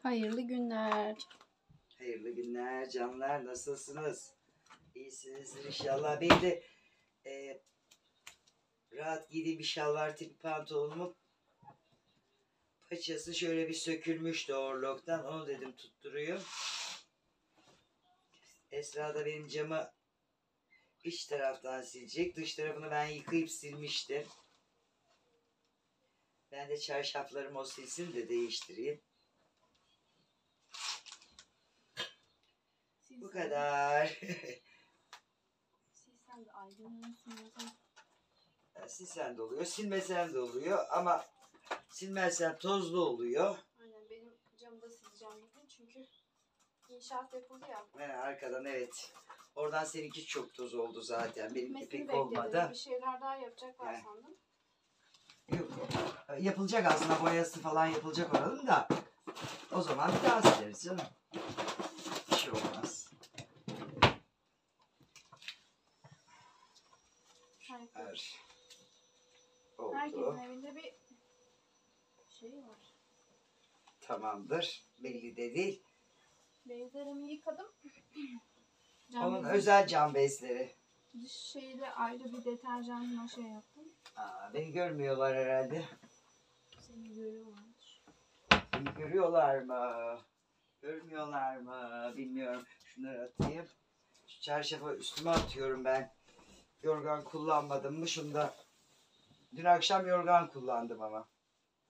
Hayırlı günler. Hayırlı günler canlar. Nasılsınız? İyisinizdir inşallah. Benim de rahat giydiğim bir şalvar tipi pantolonumun paçası şöyle bir sökülmüştü overlock'tan. Onu dedim tutturuyum. Esra da benim camı iç taraftan silecek. Dış tarafını ben yıkayıp silmiştim. Ben de çarşaflarımı o silsin de değiştireyim. Bu kadar. Silsen de aydınlansın. Silsen de oluyor, silmesen de oluyor ama silmezsen tozlu oluyor. Aynen, benim camı da sileceğim bugün çünkü inşaat yapıldı ya. Arkadan evet. Oradan seninki çok toz oldu zaten. Benimki Bitmesini pek bekledim. olmadı. Bir şeyler daha yapacaklar sandım. Yok. Yapılacak aslında, boyası falan yapılacak oranın da. O zaman bir daha sileriz canım. Bir şey olmaz. Oldu. Herkesin evinde bir şey var. Tamamdır. Belli de değil. Bezlerimi yıkadım. Onun özel cam bezleri. Dış şeyde ayrı bir deterjanla şey yaptım. Beni görmüyorlar herhalde. Seni görüyorlardır. Beni görüyorlar mı? Görmüyorlar mı? Bilmiyorum. Şunları atayım. Şu çarşafı üstüme atıyorum ben. Yorgan kullanmadım mı? Şunda dün akşam yorgan kullandım ama.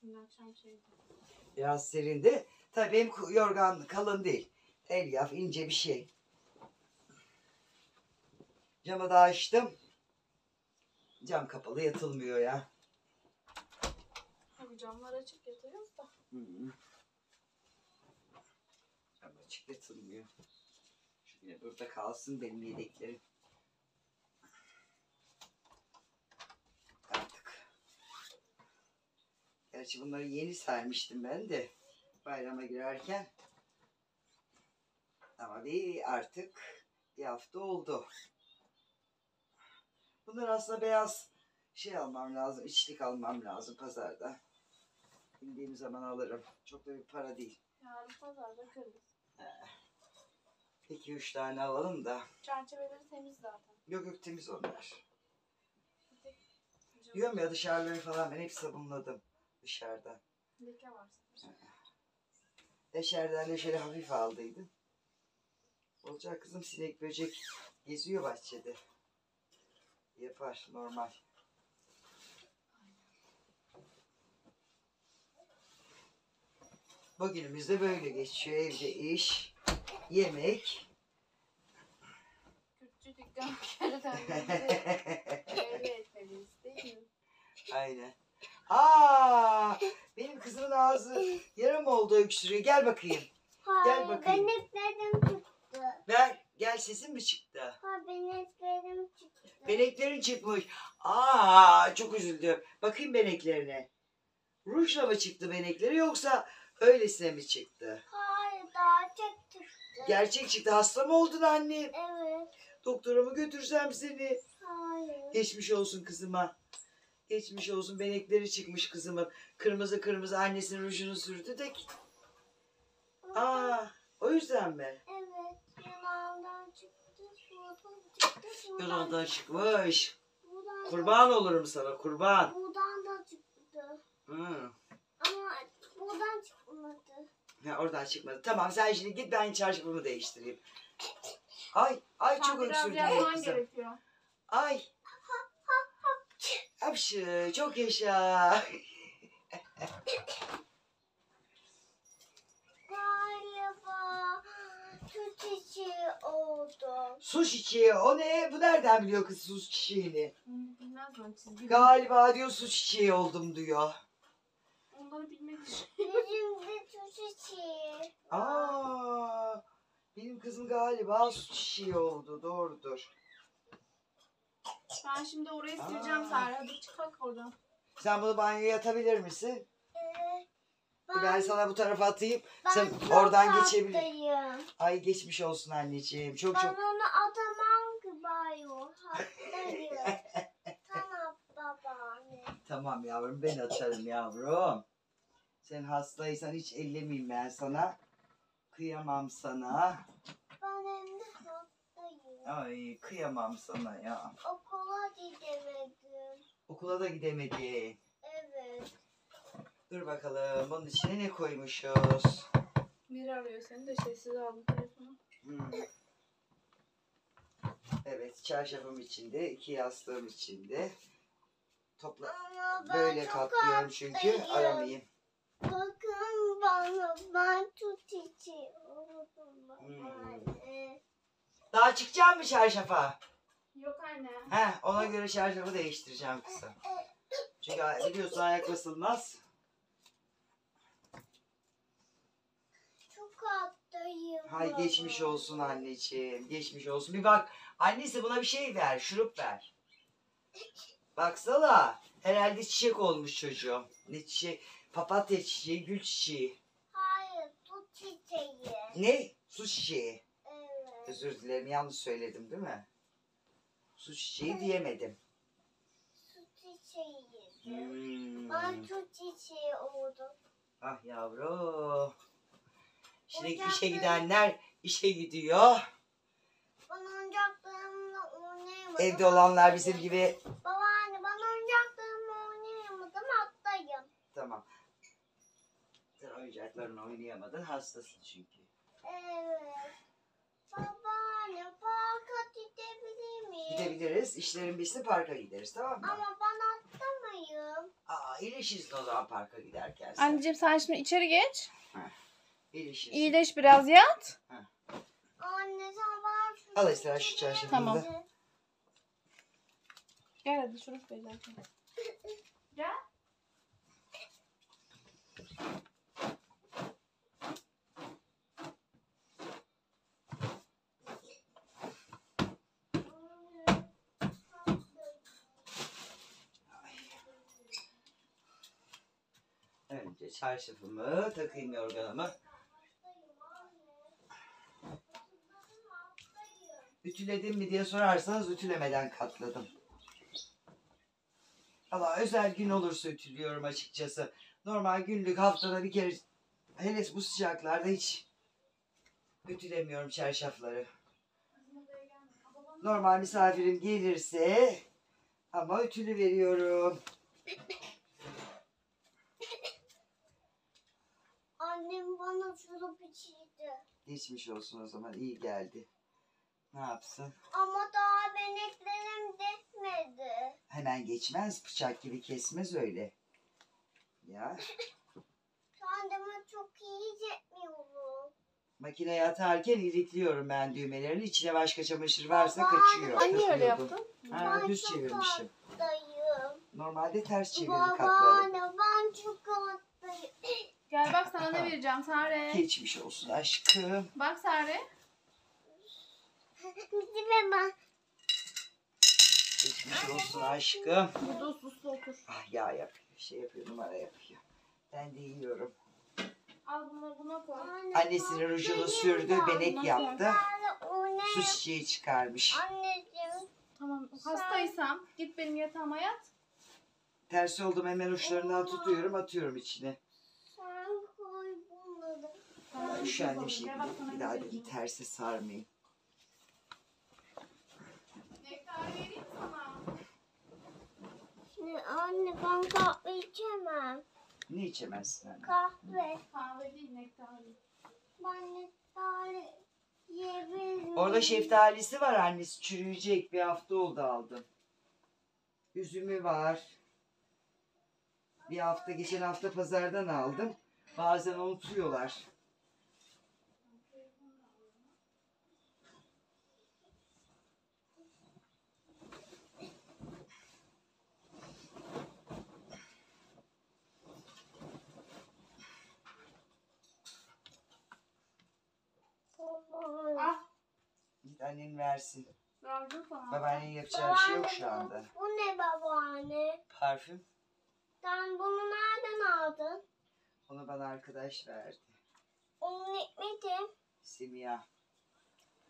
Dün akşam şeydi. Biraz serindi. Tabii benim yorgan kalın değil. Elyaf ince bir şey. Camı da açtım. Cam kapalı yatılmıyor ya. Tabii camlar açık yatıyoruz da. Cam açık yatılmıyor. Şöyle burada kalsın benim yedeklerim. Artık. Gerçi bunları yeni sermiştim ben de. Bayrama girerken. Ama artık bir hafta oldu. Bunlar aslında beyaz şey almam lazım. İçlik almam lazım pazarda. İndiğim zaman alırım. Çok da bir para değil. Yarın pazarda kırırız. 2-3 tane alalım da. Çerçeveleri temiz zaten. Yok temiz onlar. Bir tek Diyorum ya, dışarıları falan ben hep sabunladım dışarıda. leke var sanırım. Dışarıdan da şöyle hafif aldıydım. Olacak kızım, sinek böcek geziyor bahçede. Yapar normal. Bugünümüz de böyle geçiyor. Evde iş, yemek. Kürtçü dükkanlarımızı elde etmeliyiz değil mi? Aynen. Benim kızımın ağzı yarım oldu, öksürüyor. Gel bakayım. Gel bakayım. Beneklerim çıktı. Ver. Gel, sesin mi çıktı? Beneklerim çıktı. Beneklerin çıkmış. Çok üzüldüm. Bakayım beneklerine. Rujla mı çıktı benekleri yoksa öylesine mi çıktı? Hayır, daha çok çıktı. Gerçek çıktı. Hasta mı oldun anne? Evet. Doktora mı götürsem seni? Hayır. Geçmiş olsun kızıma. Geçmiş olsun. Benekleri çıkmış kızımın. Kırmızı kırmızı, annesinin rujunu sürdü de. O yüzden mi? Evet. Yanağından çıktı. Şuradan çıktı. Yanağından çıkmış. Buradan Kurban olurum sana, kurban. buradan da çıktı. Ama buradan çıkmadı. Oradan çıkmadı. Tamam, sen şimdi git, ben çarşafımı değiştireyim. Ay çok öksürdü yapman kızım. gerekiyor. Ay. Hapşı, çok yaşa. Galiba su çiçeği oldu. Su çiçeği, o ne? Bu nereden biliyor kız su çiçeğini? Bilmez mi çizgi? Galiba diyor su çiçeği oldum diyor. Onları bilmek için. Yüzümde su çiçeği. Benim kızım galiba su çiçeği oldu, doğrudur. Ben şimdi orayı sileceğim Sara. Hadi çık bak oradan. Sen bunu banyoya atabilir misin? Ben sana bu tarafa atayım. Sen çok oradan geçebilir. hastayım. Ay geçmiş olsun anneciğim. Çok Ben onu atamam ki bayo. Hastayım. Tamam babaanne. Tamam yavrum, ben atarım yavrum. Sen hastaysan hiç ellemeyeyim ben sana. Kıyamam sana. Ben hem de hastayım. Ay kıyamam sana ya. Okula gidemedim. Okula da gidemedi. Evet. Dur bakalım bunun içine ne koymuşuz? Biri arıyor seni de sessiz aldım telefonu. Hmm. Evet, çarşafım içinde, 2 yastığım içinde. Topla. Ama ben Böyle çok katlıyorum çünkü hastayım. aramayayım. Bakın bana, ben tut içiyorum. Daha çıkacak mı çarşafa? Yok anne. He, ona göre çarşafı değiştireceğim kızım. Çünkü biliyorsun ayak basılmaz. Çok hastayım. Hay geçmiş olsun anneciğim, geçmiş olsun. Bir bak, annesi buna bir şey ver, şurup ver. Baksana, herhalde çiçek olmuş çocuğum. Ne çiçeği? Papatya çiçeği, gül çiçeği. Hayır, tut çiçeği. Ne? Su çiçeği. Evet. Özür dilerim, yanlış söyledim değil mi? Su çiçeği diyemedim. Tut çiçeği. Hmm. Ben tut çiçeği oldum. Ah yavrum. Şimdi Ocakta- işe gidenler işe gidiyor. Ben oyuncaklarımla oynayamadım. Evde olanlar bizim gibi. Babaanne, ben oyuncaklarımla oynayamadım, hastayım. Tamam. Sen oyuncaklarını oynayamadın, hastasın çünkü. Evet. Babaanne, parka gidebilir miyim? Gidebiliriz. İşlerin bitsin parka gideriz, tamam mı? Ama ben atlamayım. Aa, iyileşirsin o zaman parka giderken sen. Anneciğim sen şimdi içeri geç. İyileşirsin. İyileş biraz yat. Anne sen bana şu Al Esra şu çarşafını Tamam. da. Gel hadi şurup vereceksin. Gel. Önce çarşafımı takayım, yorganımı. Ütüledim mi diye sorarsanız ütülemeden katladım. Ama özel gün olursa ütülüyorum açıkçası. Normal günlük haftada bir kere, hele bu sıcaklarda hiç ütülemiyorum çarşafları. Normal misafirim gelirse ama ütülü veriyorum. Annem bana şurup içirdi. Geçmiş olsun o zaman, iyi geldi. Ne yapsın? Ama daha beneklerim detmedi. Hemen geçmez, bıçak gibi kesmez öyle. Ya Kendime çok iyi hissetmiyorum. makineye atarken ilikliyorum ben düğmelerini. İçine başka çamaşır varsa kaçıyor. Anne öyle Takıyordum. yaptın. Ha, Ben düz çok çevirmişim. hastayım. Normalde ters çevirdi katları. Babaanne, ben çok hastayım. Gel bak sana ne vereceğim Sare. Geçmiş olsun aşkım. Bak Sare. Gidin ben. Geçmiş olsun aşkım. Burada uslu uslu otur. Ah ya yapıyor, şey yapıyor, numara yapıyor. Ben de yiyorum. Al bunu buna koy. Annesinin rujunu sürdü, benek yaptı. Su Su çiçeği çıkarmış. Anneciğim. Tamam hastaysam git benim yatağıma yat. Tersi oldum, hemen uçlarından tutuyorum, atıyorum içine. Sen koy bunları. Tamam, Üşendim şimdi. Gel bak sana Bir ne daha vereyim. dedim terse sarmayayım. Nektar vereyim sana. Şimdi anne ben kahve içemem. Ne içemezsin anne? Kahve. Kahve değil nektar. Ben nektarı yiyebilir miyim? Orada şeftalisi var annesi, çürüyecek, bir hafta oldu aldım. Üzümü var. Bir hafta, geçen hafta pazardan aldım. Bazen unutuyorlar. Ah Git annen versin. verdim sana. Babaannenin yapacağı bir şey yok şu anda. Bu ne babaanne? Parfüm. Sen bunu nereden aldın? Onu bana arkadaş verdi. Onun ekmeği Simiya.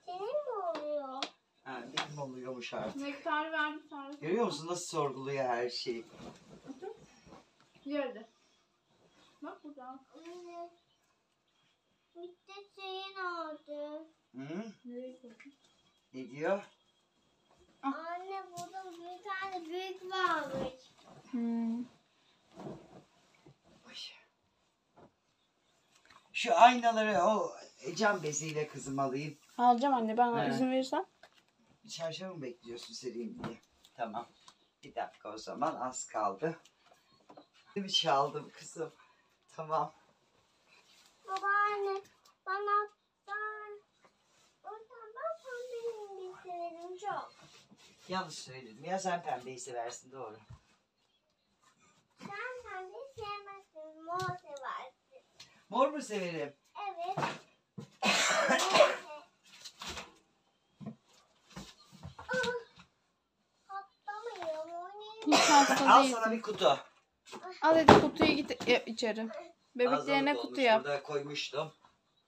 senin mi oluyor? Ha, benim oluyormuş artık. Nektar verdim sana. Görüyor musun nasıl sorguluyor her şeyi? Yerde. Bak burada. Anne. Bitti şeyin oldu. Hı? Nereye koydun? Ne diyor? Anne burada bir tane büyük varmış. Ay. Şu aynaları o cam beziyle kızım alayım. Alacağım anne ben He. izin verirsen. Çarşafı mı bekliyorsun sereyim diye? Tamam. Bir dakika o zaman az kaldı. Bir çaldım kızım. Tamam. Babaanne bana oradan ben pembeyi severim çok. Yanlış söyledim. Ya sen pembeyi seversin doğru. Sen pembeyi sevmezsin. Mor seversin. Mor mu severim? Evet. Patlamayalım oynayalım. Hiç hasta Al değilsin. sana bir kutu. Al hadi kutuyu git içeri. Bebeklerine Azalık kutu olmuş, yap. Burada koymuştum.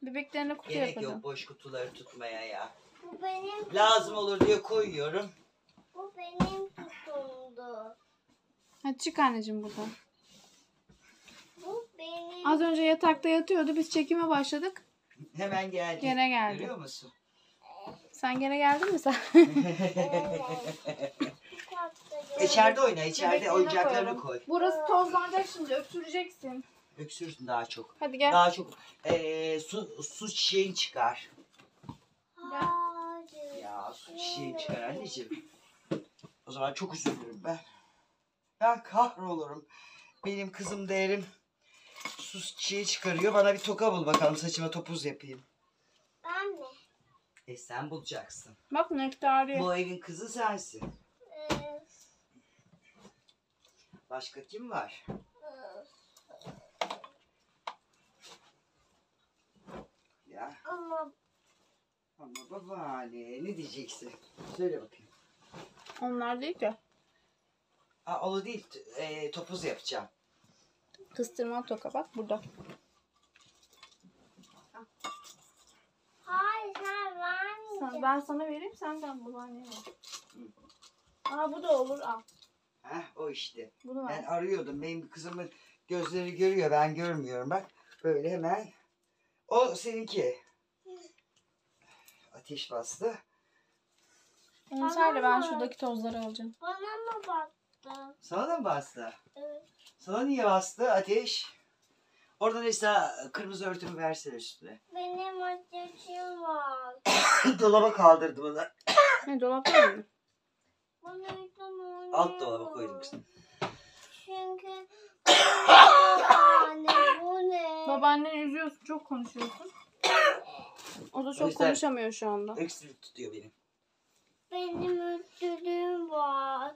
Bebeklerine kutu Gerek yapalım. yok boş kutuları tutmaya ya. Bu benim Lazım olur diye koyuyorum. Bu benim kutumdu. Hadi çık anneciğim buradan. Bu benim. Az önce yatakta yatıyordu. Biz çekime başladık. Hemen geldi. Gene geldi. Görüyor musun? Sen gene geldin mi sen? İçeride oyna, içeride Bebeklerine oyuncaklarını koyalım. koy. Burası tozlanacak şimdi. Öksüreceksin. Öksürsün daha çok. Hadi gel. Daha çok su çiçeğin çıkar. Hayır. Ya su çiçeğin çıkar anneciğim. O zaman çok üzülürüm ben. Ben kahrolurum. Benim kızım değerim su çiçeği çıkarıyor. Bana bir toka bul bakalım saçıma topuz yapayım. Ben mi? Sen bulacaksın. Bak nektarı. Bu evin kızı sensin. Ee, Başka kim var? Ya Ama ama babaanne ne diyeceksin? Söyle bakayım. Onlar değil ki. Onu değil topuz yapacağım. Kıstırma toka bak burada. hayır sen vermeyeceksin. Ben sana vereyim senden babaanneye ver. Bu da olur al. Heh, o işte. Bunu Ben ver. arıyordum. Benim kızımın gözleri görüyor. Ben görmüyorum bak. Böyle hemen. O seninki. Ateş bastı. Onu söyle ben şuradaki tozları alacağım. Bana mı baktın? Sana da mı bastı? Evet. Sana niye bastı ateş? Oradan Esra kırmızı örtümü versene üstüne. Benim ateşim var. Dolaba kaldırdı bunu. Ne dolapta mı? Bunu oynayamam. Alt dolaba koydum kızım. Çünkü anne bu ne? Babaanneni üzüyorsun. Çok konuşuyorsun. O da O çok yüzden- konuşamıyor şu anda. Öksürük tutuyor benim. Benim ödülüm var.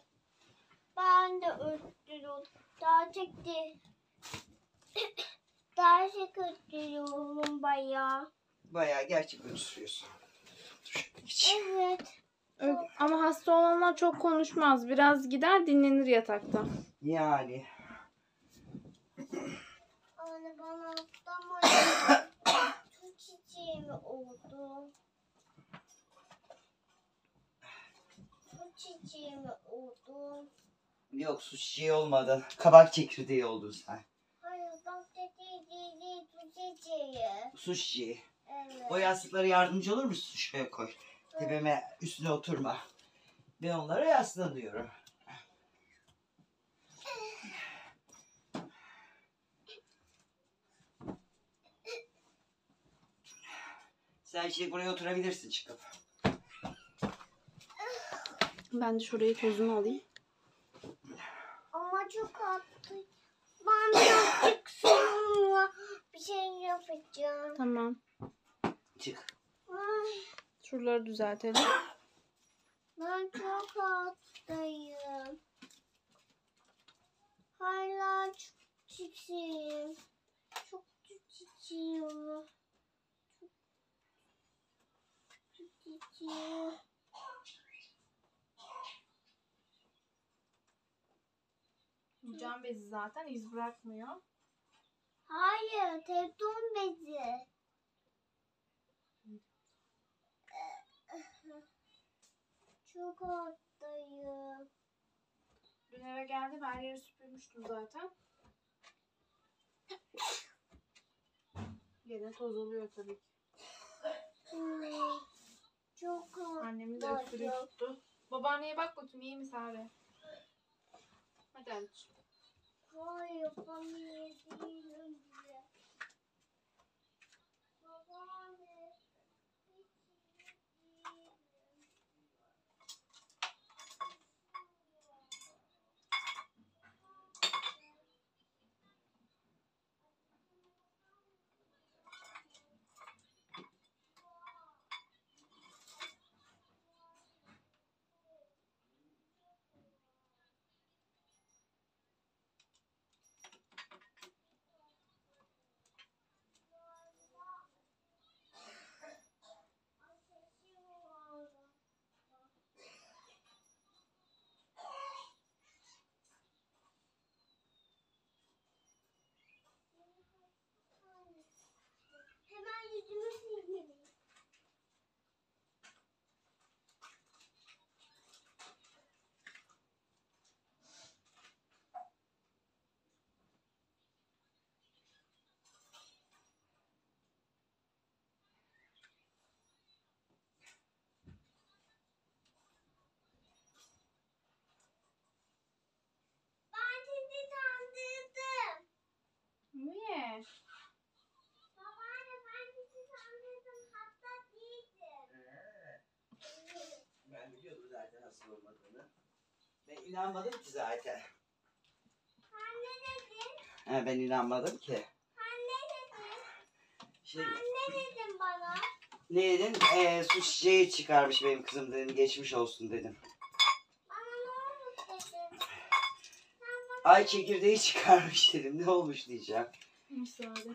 Ben de ödülüm. Daha çekti. Daha çok ödülüm bayağı. Bayağı gerçek öksürüyorsun. Dur şöyle geç. Evet. Ama hasta olanlar çok konuşmaz. Biraz gider dinlenir yatakta. Yani. Anne bana atlamadı. Su çiçeği mi oldu? Su çiçeği mi oldu? Yok su çiçeği olmadı. Kabak çekirdeği oldun sen. Hayır bak değil su çiçeği. Su çiçeği. Evet. O yastıklara yardımcı olur musun? Şuraya koy. Tepeme üstüne oturma. Ben onlara yaslanıyorum. Sen şimdi buraya oturabilirsin çıkıp. Ben de şurayı tozunu alayım. Ama çok attı. Ben birazcık sonra bir şey yapacağım. Tamam. Çık. Ay, Şuraları düzeltelim. ben çok hastayım. Hala çok çiçeğim. Çok çiçeğim. Çok çiçeğim. Cam bezi zaten iz bırakmıyor. Hayır, telefon bezi. Çok hastayım. Dün eve geldim her yeri süpürmüştüm zaten. Gene toz oluyor tabii ki. Çok Annemin de öksürüğü tuttu. Babaanneye bak bakayım iyi mi Sare? Hadi anneciğim. Hayır, yapamayabilirim bile. Babaanne, hiç iyi değilim. Hemen yüzümü silmeliyim. Ben sizi kandırdım. Niye? Babaanne, ben sizi kandırdım. Hasta değildim. Ben biliyordum zaten hasta olmadığını. Ben inanmadım ki zaten. Sen ne dedin? Ben inanmadım ki. Sen ne dedin? Şey, Sen ne dedin bana? ne dedin? Su çiçeği çıkarmış benim kızım dedim. Geçmiş olsun dedim. Bana ne olmuş dedin? Ay çekirdeği çıkarmış dedim. Ne olmuş diyeceğim. Müsaade.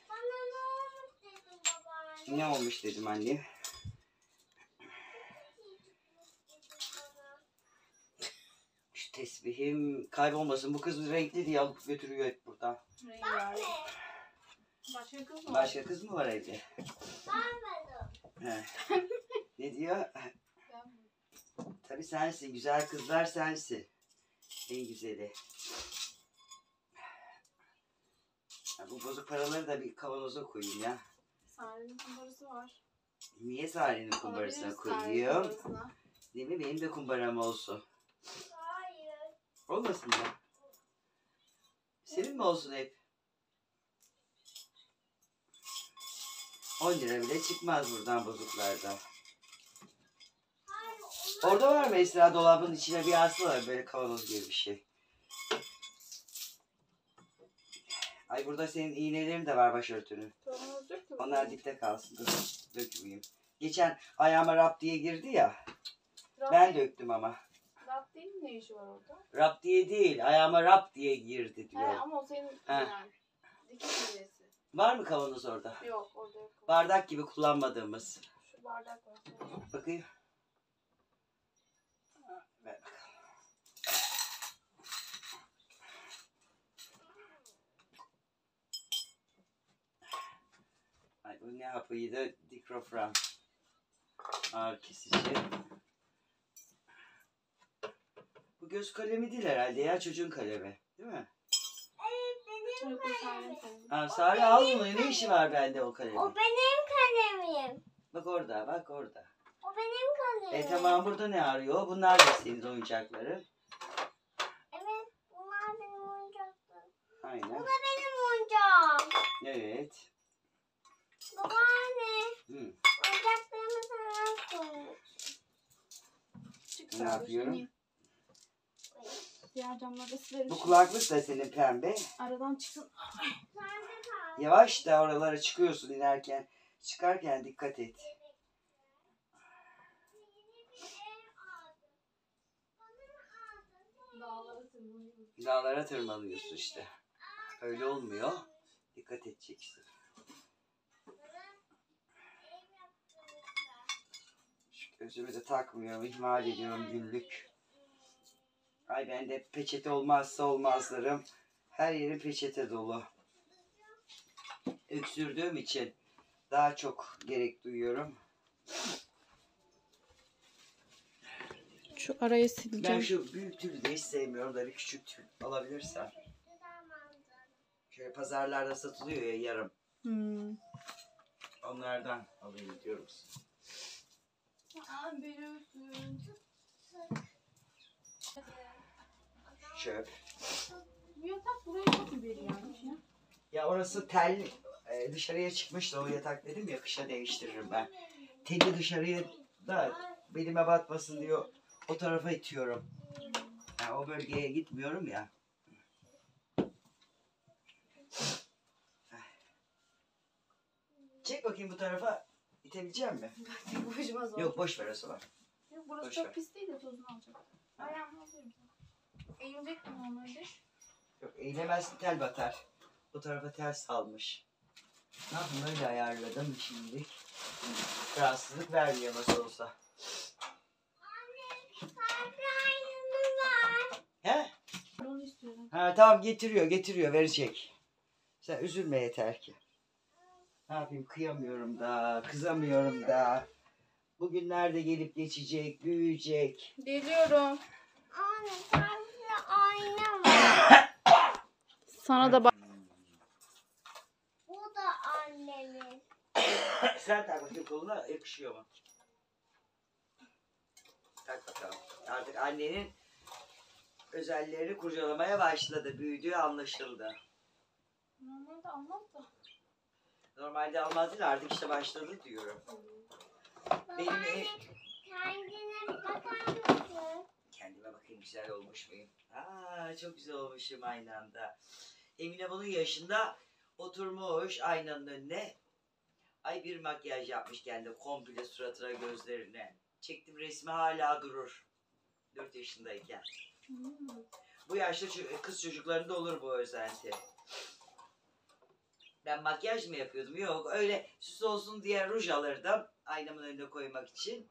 Bana ne olmuş dedin babaanne? Ne olmuş dedim anne. Dedin bana. Şu tesbihim kaybolmasın. Bu kız renkli diye alıp götürüyor hep buradan. Rengarenk. Başka kız mı? Başka kız mı var evde? Vermedim. He. Ne diyor? Ben- Tabii sensin. Güzel kızlar sensin. En güzeli. Ya bu bozuk paraları da bir kavanoza koyayım ya. Sare'nin kumbarası var. Niye Sare'nin kumbarasına Alabiliriz Sare'nin koyuyorum? kumbarasına. Değil mi? Benim de kumbaram olsun. Hayır. Olmasın mı? Senin mi olsun hep? 10 lira bile çıkmaz buradan bozuklardan. Hayır. Orada var mı Esra, dolabın içine bir asla böyle kavanoz gibi bir şey. Ay burada senin iğnelerin de var başörtünün. Tamam, dök de Onlar bakalım. dipte kalsın. Dur dökmeyeyim. Geçen ayağıma rap diye girdi ya. Rap- Ben döktüm ama. Rap değil mi? Ne işi var orada? Rap diye değil. Ayağıma rap diye girdi He, diyor. ama o senin He. yani. Dikiş iğnesi. Var mı kavanoz orada? Yok orada yok. Bardak gibi kullanmadığımız. Şu bardak var. Bakayım. Ver bakalım. Ay bu ne hapıydı? Dikrofram. Ağrı kesici. Bu göz kalemi değil herhalde ya, çocuğun kalemi. Değil mi? Evet, benim Yok o kalemim. Sare'nin. Ha, Sare al bunu. Ne işi var bende o kalemi? O benim kalemim. Bak orada, bak orada. O benim kalemim. Tamam, burada ne arıyor? Bunlar da senin oyuncakların. Evet, bunlar benim oyuncaklarım. Bu Aynen. da benim oyuncağım. Evet. Babaanne, Hı. oyuncaklarımı sana koymuş. Çık Ne Sare, yapıyorum? şimdi. Diğer camları da sileriz. Bu kulaklık da senin pembe. Aradan çıksın. Sen de kal. Yavaş da oralara çıkıyorsun inerken. Çıkarken dikkat et. Yeni bir ev aldım. Bana mı aldın? Dağlara tırmanıyoruz. Dağlara tırmanıyorsun işte. Öyle olmuyor. Dikkat edeceksin. Ev yaptırmışlar. Şu gözümü de takmıyorum. İhmal ediyorum günlük. Ay bende peçete olmazsa olmazlarım. Her yeri peçete dolu. Öksürdüğüm için daha çok gerek duyuyorum. Şu arayı Ben sileceğim. şu büyük tülü de hiç sevmiyorum da bir küçük tül alabilirsem. Şöyle pazarlarda satılıyor ya yarım. Hmm. Onlardan alayım diyorum. Aa, biliyorsun. Çöp. Bu yatak buraya çok mu beri gelmiş ya? Ya orası tel dışarıya çıkmış da o yatak dedim ya kışa değiştiririm ben. Teli dışarıya da belime batmasın diye o tarafa itiyorum. Yani o bölgeye gitmiyorum ya. Çek bakayım bu tarafa. İtebilecek mi? Boşuma zor. Yok boş ver o zaman. Yok, burası Boş çok ver. pis değil de tozunu alacak. Ayağımı alıyorum. Eğilecek mi normalde? Yok eğilemezsin tel batar. Bu tarafa tel salmış. Ne yapayım öyle ayarladım şimdi. Rahatsızlık vermiyor nasıl olsa. He? Onu istiyorum. Ha tamam getiriyor verecek. Sen üzülme yeter ki. Ne yapayım kıyamıyorum da kızamıyorum da. Bugünlerde gelip geçecek, büyüyecek. Geliyorum. Anne sende ayna var. Sana da bak. Bu da annemin. Sen tak bakayım koluna yakışıyor mu? Tak bakalım. Artık annenin özellerini kurcalamaya başladı. Büyüdüğü anlaşıldı. Normalde almaz da. Normalde almaz değil artık işte başladı diyorum. Benim Babaanne kendine bakar mısın? kendime bakayım güzel olmuş muyum? Aa çok güzel olmuşum aynı anda. Emine bunun yaşında oturmuş aynanın önüne. Ay bir makyaj yapmış kendi komple suratına gözlerine. Çektim resmi hala durur. 4 yaşındayken. Bu yaşta kız çocuklarında olur bu özenti. Ben makyaj mı yapıyordum? Yok öyle süs olsun diye ruj alırdım. Aynamın önüne koymak için.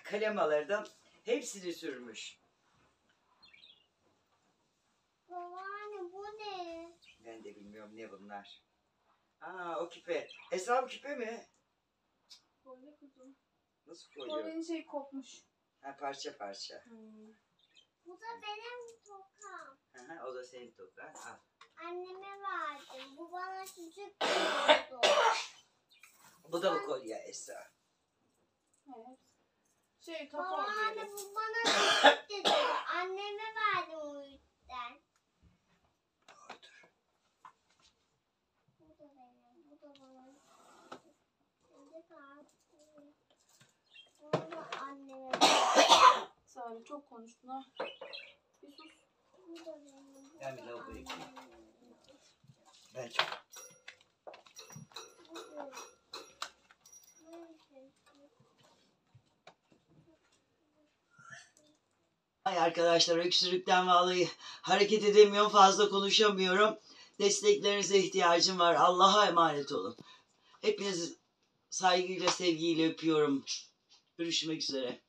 Kalem alırdım. Hepsini sürmüş. Babaanne bu ne? Ben de bilmiyorum ne bunlar. Aa o küpe. Esra bu küpe mi? Böyle kuzum. Nasıl koyuyor? Kolyenin şey kopmuş. Ha parça parça. Bu da benim tokam. Hı hı, o da senin toprağın. Al. Anneme verdim. Bu bana küçük oldu. Bu da bu kolye Esra. Evet. Şey topu Babaanne oluyor. bu bana küçük dedi. Anneme verdim o yüzden. Dur. Bu da benim. Bu da bana. Şimdi kalsın. Bunu da anneme verdim. Sare çok konuştun ha. Bir sus. Bu da benim. Bu Ben bir da lavaboya gideyim. annemin. Ben çok. Bu da. Neyse. Ay arkadaşlar öksürükten vallahi hareket edemiyorum fazla konuşamıyorum. Desteklerinize ihtiyacım var. Allah'a emanet olun. Hepinizi saygıyla sevgiyle öpüyorum. Görüşmek üzere.